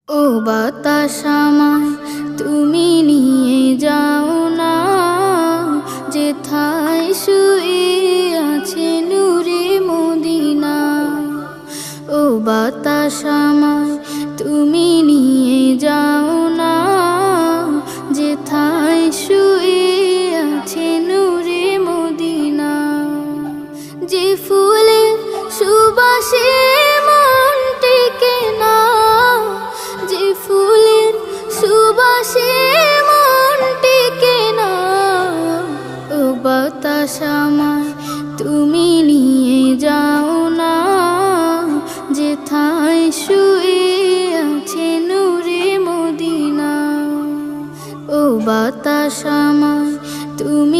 ও বাতাস আমায় তুমি নিয়ে যাও না, যেথায় শুয়ে আছে নূরে মদিনা। ও বাতাস আমায় তুমি নিয়ে যাও না, যেথায় শুয়ে আছে নূরে মদিনা। যে ফুলের সুবাসে মন টেকে না, যে ফুলের সুবাসে মন টেকে না। ও বাতাস আমায় তুমি নিয়ে যাও না, যেথায় শুয়ে আছে নূরে মদিনা। ও বাতাস আমায় তুমি